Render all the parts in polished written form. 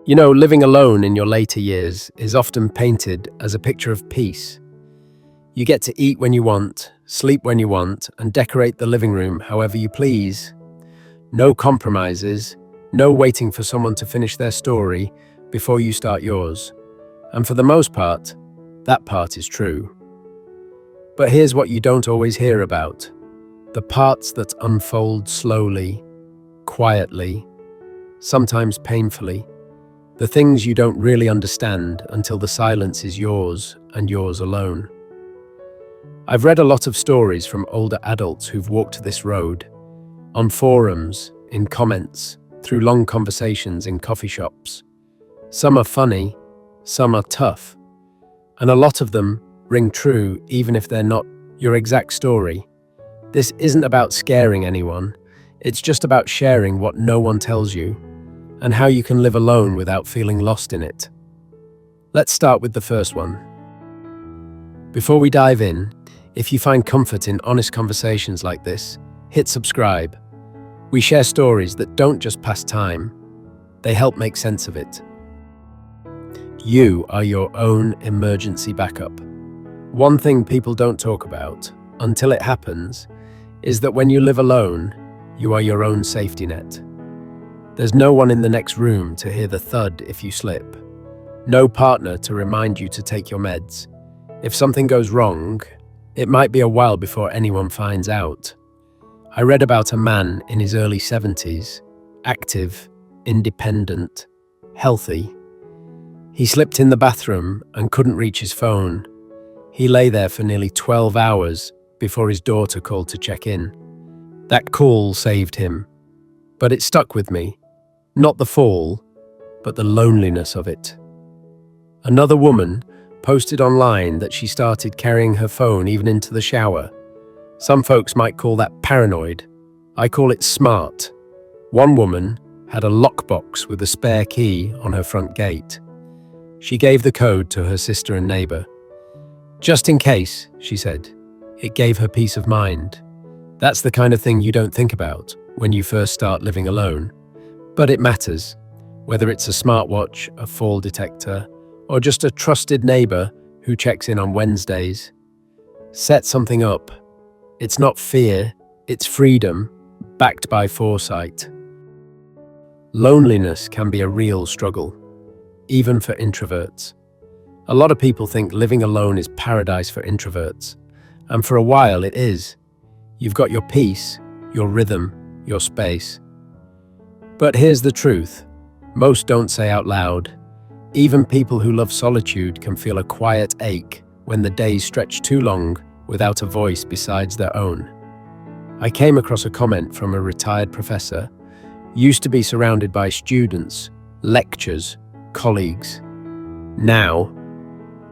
Living alone in your later years is often painted as a picture of peace. You get to eat when you want, sleep when you want, and decorate the living room however you please. No compromises, no waiting for someone to finish their story before you start yours. And for the most part, that part is true. But here's what you don't always hear about: the parts that unfold slowly, quietly, sometimes painfully. The things you don't really understand until the silence is yours and yours alone. I've read a lot of stories from older adults who've walked this road, on forums, in comments, through long conversations in coffee shops. Some are funny, some are tough, and a lot of them ring true even if they're not your exact story. This isn't about scaring anyone, it's just about sharing what no one tells you, and how you can live alone without feeling lost in it. Let's start with the first one. Before we dive in, if you find comfort in honest conversations like this, hit subscribe. We share stories that don't just pass time, they help make sense of it. You are your own emergency backup. One thing people don't talk about, until it happens, is that when you live alone, you are your own safety net. There's no one in the next room to hear the thud if you slip. No partner to remind you to take your meds. If something goes wrong, it might be a while before anyone finds out. I read about a man in his early 70s, active, independent, healthy. He slipped in the bathroom and couldn't reach his phone. He lay there for nearly 12 hours before his daughter called to check in. That call saved him, but it stuck with me. Not the fall, but the loneliness of it. Another woman posted online that she started carrying her phone even into the shower. Some folks might call that paranoid. I call it smart. One woman had a lockbox with a spare key on her front gate. She gave the code to her sister and neighbor. Just in case, she said. It gave her peace of mind. That's the kind of thing you don't think about when you first start living alone. But it matters, whether it's a smartwatch, a fall detector, or just a trusted neighbor who checks in on Wednesdays. Set something up. It's not fear, it's freedom, backed by foresight. Loneliness can be a real struggle, even for introverts. A lot of people think living alone is paradise for introverts, and for a while it is. You've got your peace, your rhythm, your space. But here's the truth. Most don't say out loud. Even people who love solitude can feel a quiet ache when the days stretch too long without a voice besides their own. I came across a comment from a retired professor, used to be surrounded by students, lectures, colleagues. Now,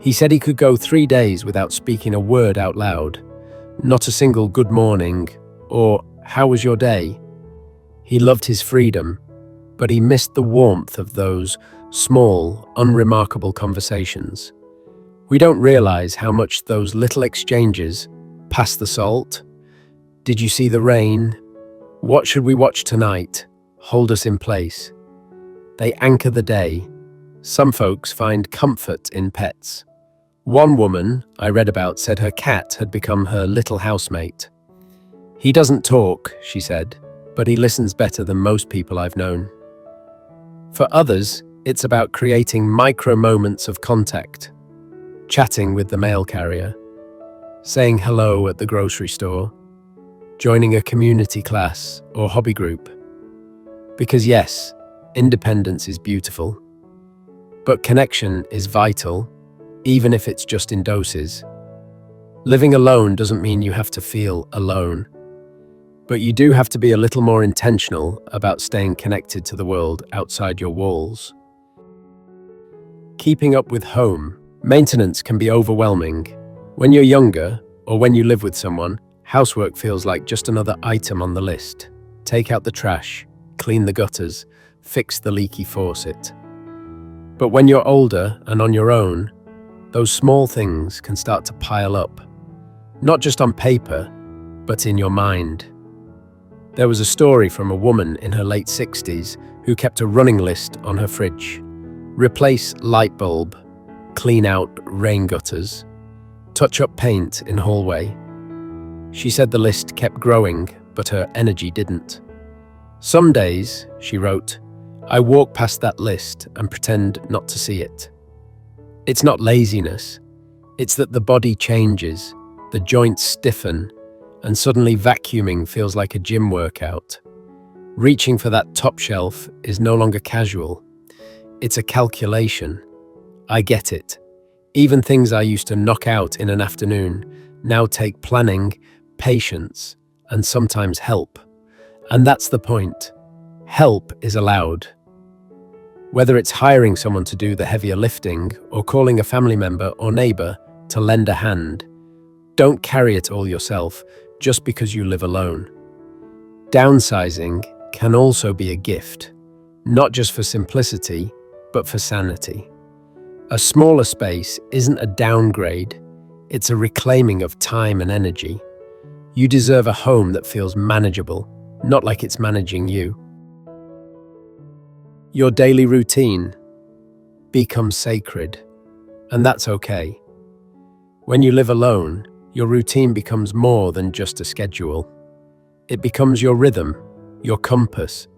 he said he could go 3 days without speaking a word out loud, not a single good morning or how was your day. He loved his freedom, but he missed the warmth of those small, unremarkable conversations. We don't realize how much those little exchanges pass the salt. Did you see the rain? What should we watch tonight? Hold us in place. They anchor the day. Some folks find comfort in pets. One woman I read about said her cat had become her little housemate. He doesn't talk, she said, but he listens better than most people I've known. For others, it's about creating micro moments of contact, chatting with the mail carrier, saying hello at the grocery store, joining a community class or hobby group. Because yes, independence is beautiful, but connection is vital, even if it's just in doses. Living alone doesn't mean you have to feel alone. But you do have to be a little more intentional about staying connected to the world outside your walls. Keeping up with home maintenance can be overwhelming. When you're younger, or when you live with someone, housework feels like just another item on the list. Take out the trash, clean the gutters, fix the leaky faucet. But when you're older and on your own, those small things can start to pile up. Not just on paper, but in your mind. There was a story from a woman in her late 60s who kept a running list on her fridge. Replace light bulb, clean out rain gutters, touch up paint in hallway. She said the list kept growing, but her energy didn't. Some days, she wrote, I walk past that list and pretend not to see it. It's not laziness. It's that the body changes, the joints stiffen, and suddenly vacuuming feels like a gym workout. Reaching for that top shelf is no longer casual. It's a calculation. I get it. Even things I used to knock out in an afternoon now take planning, patience, and sometimes help. And that's the point. Help is allowed. Whether it's hiring someone to do the heavier lifting or calling a family member or neighbor to lend a hand, don't carry it all yourself just because you live alone. Downsizing can also be a gift, not just for simplicity, but for sanity. A smaller space isn't a downgrade, it's a reclaiming of time and energy. You deserve a home that feels manageable, not like it's managing you. Your daily routine becomes sacred, and that's okay. When you live alone, your routine becomes more than just a schedule. It becomes your rhythm, your compass.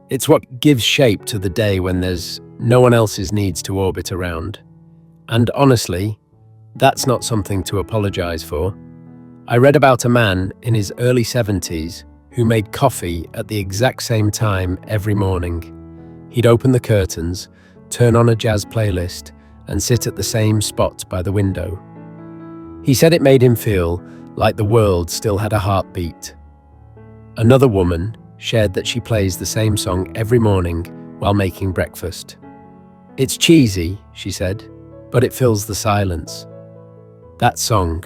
It's what gives shape to the day when there's no one else's needs to orbit around. And honestly, that's not something to apologize for. I read about a man in his early 70s who made coffee at the exact same time every morning. He'd open the curtains, turn on a jazz playlist, and sit at the same spot by the window. He said it made him feel like the world still had a heartbeat. Another woman shared that she plays the same song every morning while making breakfast. It's cheesy, she said, but it fills the silence. That song,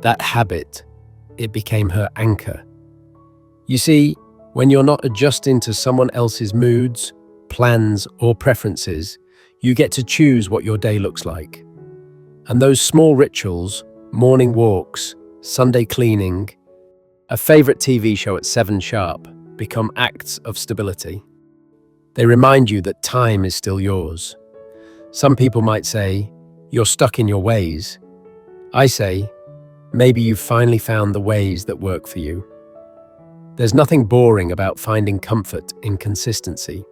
that habit, it became her anchor. You see, when you're not adjusting to someone else's moods, plans, or preferences, you get to choose what your day looks like. And those small rituals, morning walks, Sunday cleaning, a favorite TV show at 7 sharp, become acts of stability. They remind you that time is still yours. Some people might say, you're stuck in your ways. I say, maybe you've finally found the ways that work for you. There's nothing boring about finding comfort in consistency.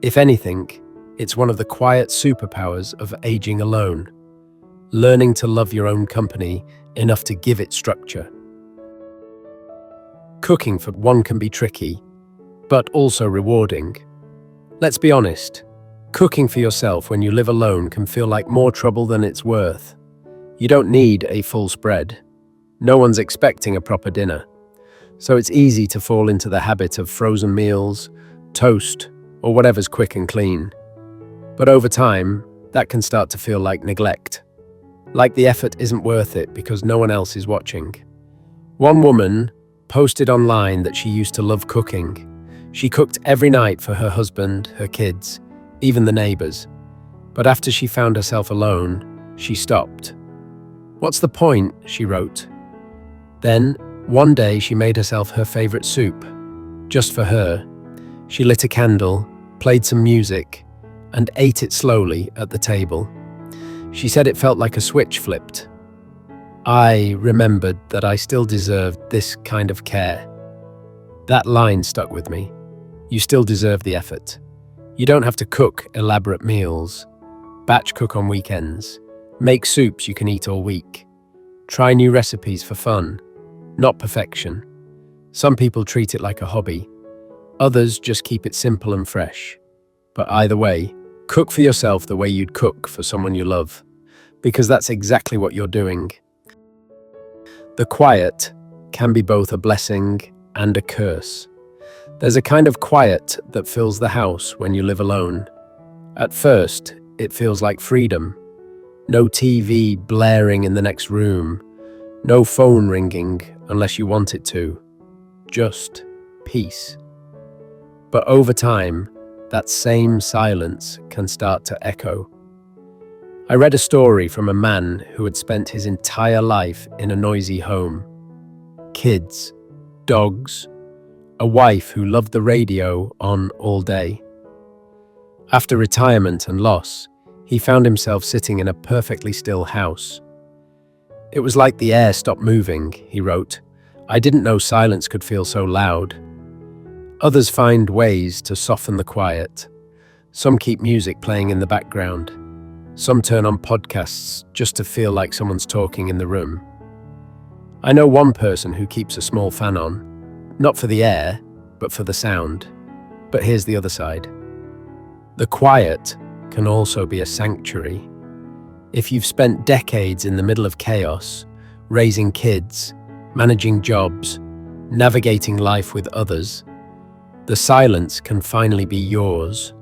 If anything, it's one of the quiet superpowers of aging alone, learning to love your own company enough to give it structure. Cooking for one can be tricky, but also rewarding. Let's be honest, cooking for yourself when you live alone can feel like more trouble than it's worth. You don't need a full spread. No one's expecting a proper dinner. So it's easy to fall into the habit of frozen meals, toast, or whatever's quick and clean. But over time, that can start to feel like neglect. Like the effort isn't worth it because no one else is watching. One woman posted online that she used to love cooking. She cooked every night for her husband, her kids, even the neighbors. But after she found herself alone, she stopped. What's the point? She wrote. Then, one day she made herself her favorite soup, just for her. She lit a candle, played some music, and ate it slowly at the table. She said it felt like a switch flipped. I remembered that I still deserved this kind of care. That line stuck with me. You still deserve the effort. You don't have to cook elaborate meals. Batch cook on weekends. Make soups you can eat all week. Try new recipes for fun, not perfection. Some people treat it like a hobby. Others just keep it simple and fresh. But either way, cook for yourself the way you'd cook for someone you love, because that's exactly what you're doing. The quiet can be both a blessing and a curse. There's a kind of quiet that fills the house when you live alone. At first, it feels like freedom. No TV blaring in the next room. No phone ringing unless you want it to. Just peace. But over time, that same silence can start to echo. I read a story from a man who had spent his entire life in a noisy home. Kids, dogs, a wife who loved the radio on all day. After retirement and loss, he found himself sitting in a perfectly still house. It was like the air stopped moving, he wrote. I didn't know silence could feel so loud. Others find ways to soften the quiet. Some keep music playing in the background. Some turn on podcasts just to feel like someone's talking in the room. I know one person who keeps a small fan on, not for the air, but for the sound. But here's the other side. The quiet can also be a sanctuary. If you've spent decades in the middle of chaos, raising kids, managing jobs, navigating life with others, the silence can finally be yours.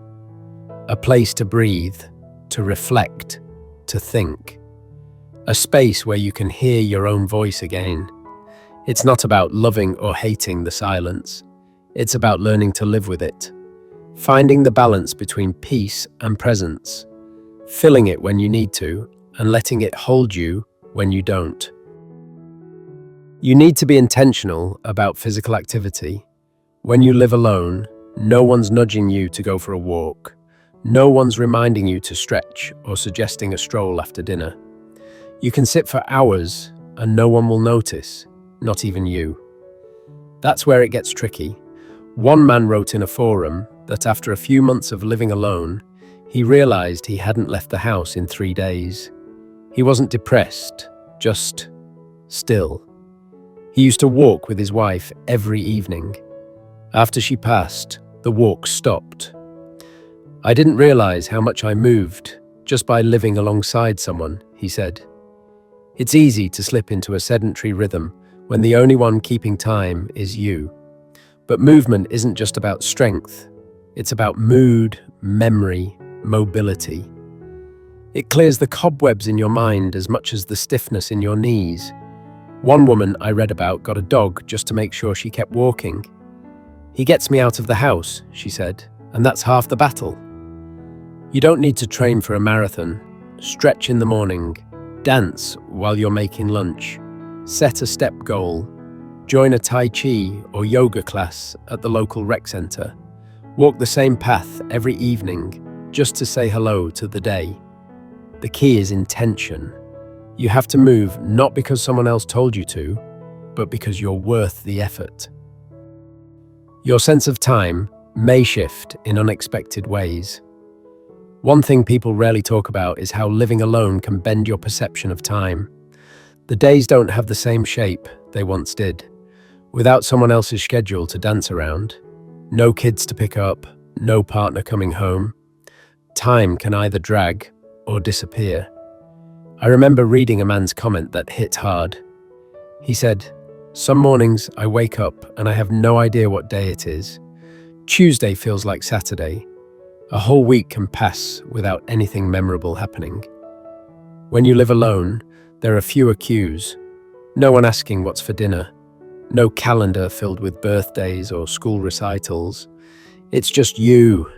A place to breathe, to reflect, to think. A space where you can hear your own voice again. It's not about loving or hating the silence. It's about learning to live with it. Finding the balance between peace and presence. Filling it when you need to, and letting it hold you when you don't. You need to be intentional about physical activity. When you live alone, no one's nudging you to go for a walk. No one's reminding you to stretch or suggesting a stroll after dinner. You can sit for hours and no one will notice, not even you. That's where it gets tricky. One man wrote in a forum that after a few months of living alone, he realized he hadn't left the house in 3 days. He wasn't depressed, just still. He used to walk with his wife every evening. After she passed, the walk stopped. I didn't realize how much I moved just by living alongside someone, he said. It's easy to slip into a sedentary rhythm when the only one keeping time is you. But movement isn't just about strength. It's about mood, memory, mobility. It clears the cobwebs in your mind as much as the stiffness in your knees. One woman I read about got a dog just to make sure she kept walking. He gets me out of the house, she said, and that's half the battle. You don't need to train for a marathon. Stretch in the morning. Dance while you're making lunch. Set a step goal. Join a Tai Chi or yoga class at the local rec centre. Walk the same path every evening just to say hello to the day. The key is intention. You have to move not because someone else told you to, but because you're worth the effort. Your sense of time may shift in unexpected ways. One thing people rarely talk about is how living alone can bend your perception of time. The days don't have the same shape they once did. Without someone else's schedule to dance around, no kids to pick up, no partner coming home, time can either drag or disappear. I remember reading a man's comment that hit hard. He said, "Some mornings I wake up and I have no idea what day it is. Tuesday feels like Saturday. A whole week can pass without anything memorable happening." When you live alone, there are fewer cues. No one asking what's for dinner. No calendar filled with birthdays or school recitals. It's just you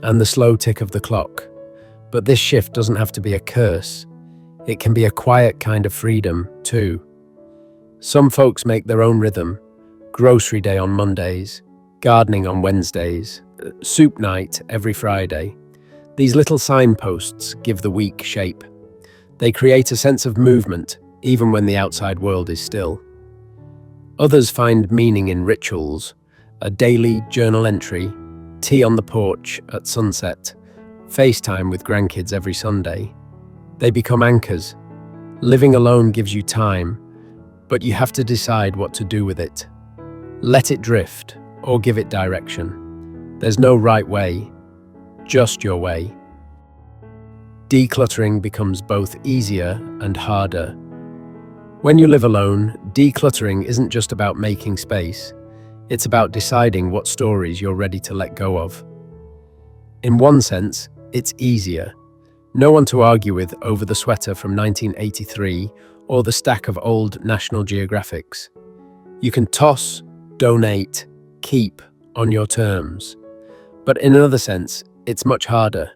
and the slow tick of the clock. But this shift doesn't have to be a curse. It can be a quiet kind of freedom, too. Some folks make their own rhythm. Grocery day on Mondays, gardening on Wednesdays, soup night every Friday. These little signposts give the week shape. They create a sense of movement, even when the outside world is still. Others find meaning in rituals, a daily journal entry, tea on the porch at sunset, FaceTime with grandkids every Sunday. They become anchors. Living alone gives you time, but you have to decide what to do with it. Let it drift or give it direction. There's no right way, just your way. Decluttering becomes both easier and harder. When you live alone, decluttering isn't just about making space. It's about deciding what stories you're ready to let go of. In one sense, it's easier. No one to argue with over the sweater from 1983 or the stack of old National Geographics. You can toss, donate, keep on your terms. But in another sense, it's much harder,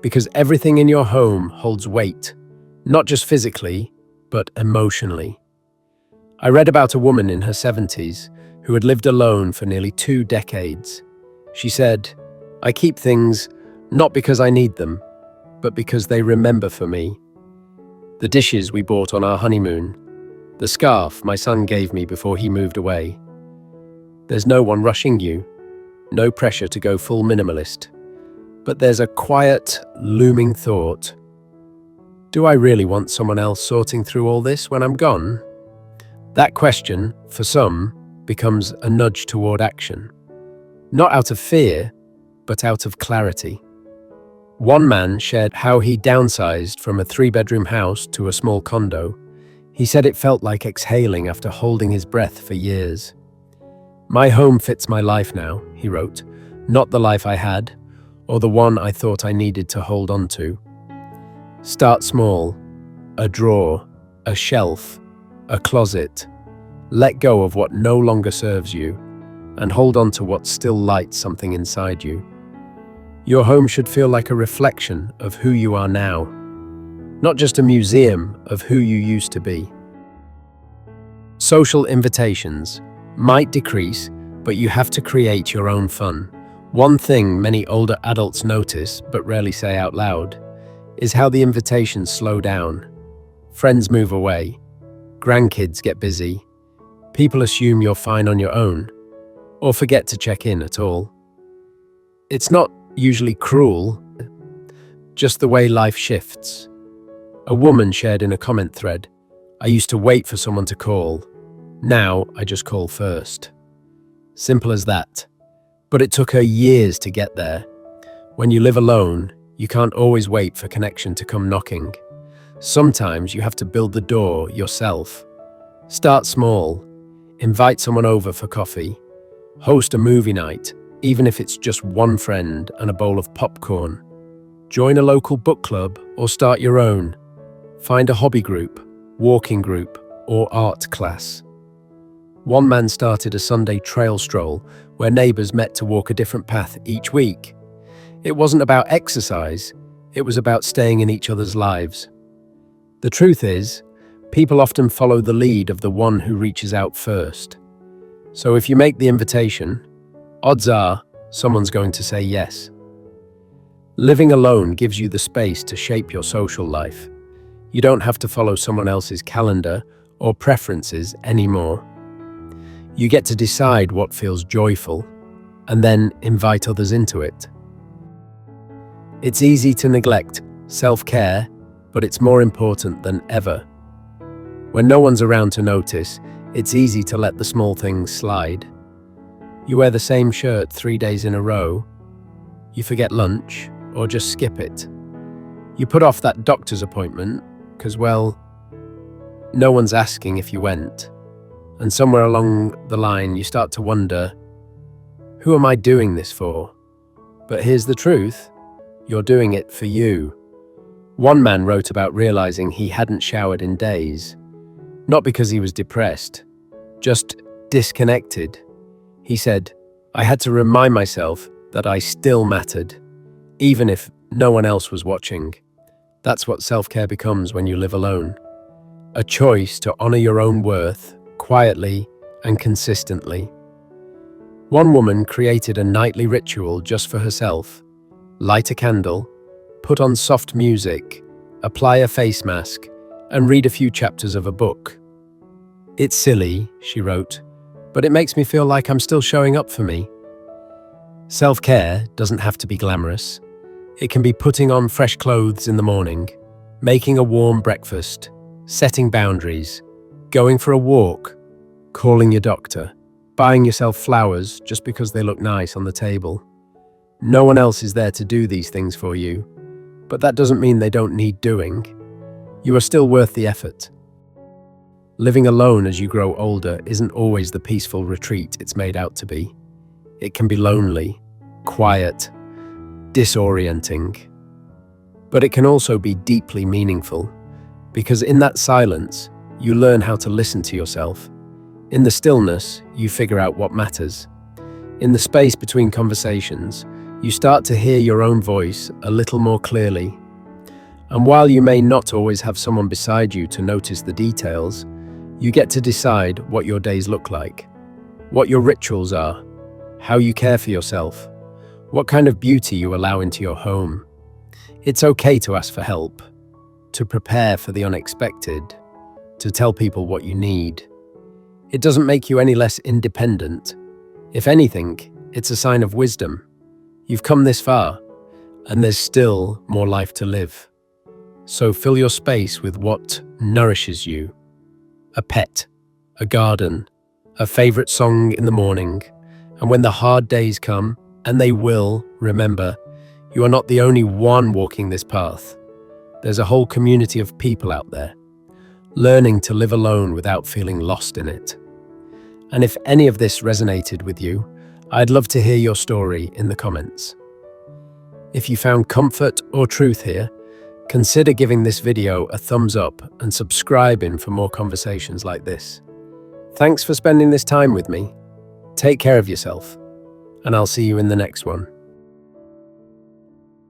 because everything in your home holds weight, not just physically, but emotionally. I read about a woman in her 70s who had lived alone for nearly 2 decades. She said, "I keep things Not because I need them, but because they remember for me. The dishes we bought on our honeymoon, the scarf my son gave me before he moved away. There's no one rushing you, no pressure to go full minimalist. But there's a quiet, looming thought. Do I really want someone else sorting through all this when I'm gone? That question, for some, becomes a nudge toward action. Not out of fear, but out of clarity. One man shared how he downsized from a 3-bedroom house to a small condo. He said it felt like exhaling after holding his breath for years. My home fits my life now, he wrote, not the life I had, or the one I thought I needed to hold on to. Start small. A drawer, a shelf, a closet. Let go of what no longer serves you, and hold on to what still lights something inside you. Your home should feel like a reflection of who you are now, not just a museum of who you used to be. Social invitations might decrease, but you have to create your own fun. One thing many older adults notice, but rarely say out loud, is how the invitations slow down. Friends move away. Grandkids get busy. People assume you're fine on your own, or forget to check in at all. It's not usually cruel, just the way life shifts. A woman shared in a comment thread, I used to wait for someone to call. Now I just call first. Simple as that. But it took her years to get there. When you live alone, you can't always wait for connection to come knocking. Sometimes you have to build the door yourself. Start small. Invite someone over for coffee. Host a movie night, even if it's just one friend and a bowl of popcorn. Join a local book club or start your own. Find a hobby group, walking group, or art class. One man started a Sunday trail stroll where neighbors met to walk a different path each week. It wasn't about exercise, it was about staying in each other's lives. The truth is, people often follow the lead of the one who reaches out first. So if you make the invitation, odds are someone's going to say yes. Living alone gives you the space to shape your social life. You don't have to follow someone else's calendar or preferences anymore. You get to decide what feels joyful and then invite others into it. It's easy to neglect self-care, but it's more important than ever. When no one's around to notice, it's easy to let the small things slide. You wear the same shirt 3 days in a row. You forget lunch or just skip it. You put off that doctor's appointment because, well, no one's asking if you went. And somewhere along the line, you start to wonder, who am I doing this for? But here's the truth, you're doing it for you. One man wrote about realizing he hadn't showered in days, not because he was depressed, just disconnected. He said, I had to remind myself that I still mattered, even if no one else was watching. That's what self-care becomes when you live alone. A choice to honor your own worth, quietly and consistently. One woman created a nightly ritual just for herself. Light a candle, put on soft music, apply a face mask, and read a few chapters of a book. It's silly, she wrote, but it makes me feel like I'm still showing up for me. Self-care doesn't have to be glamorous. It can be putting on fresh clothes in the morning, making a warm breakfast, setting boundaries, going for a walk, calling your doctor, buying yourself flowers just because they look nice on the table. No one else is there to do these things for you, but that doesn't mean they don't need doing. You are still worth the effort. Living alone as you grow older isn't always the peaceful retreat it's made out to be. It can be lonely, quiet, disorienting. But it can also be deeply meaningful, because in that silence, you learn how to listen to yourself. In the stillness, you figure out what matters. In the space between conversations, you start to hear your own voice a little more clearly. And while you may not always have someone beside you to notice the details, you get to decide what your days look like, what your rituals are, how you care for yourself, what kind of beauty you allow into your home. It's okay to ask for help, to prepare for the unexpected, to tell people what you need. It doesn't make you any less independent. If anything, it's a sign of wisdom. You've come this far, and there's still more life to live. So fill your space with what nourishes you. A pet, a garden, a favorite song in the morning. And when the hard days come, and they will, remember, you are not the only one walking this path. There's a whole community of people out there, learning to live alone without feeling lost in it. And if any of this resonated with you, I'd love to hear your story in the comments. If you found comfort or truth here, consider giving this video a thumbs up and subscribing for more conversations like this. Thanks for spending this time with me. Take care of yourself, and I'll see you in the next one.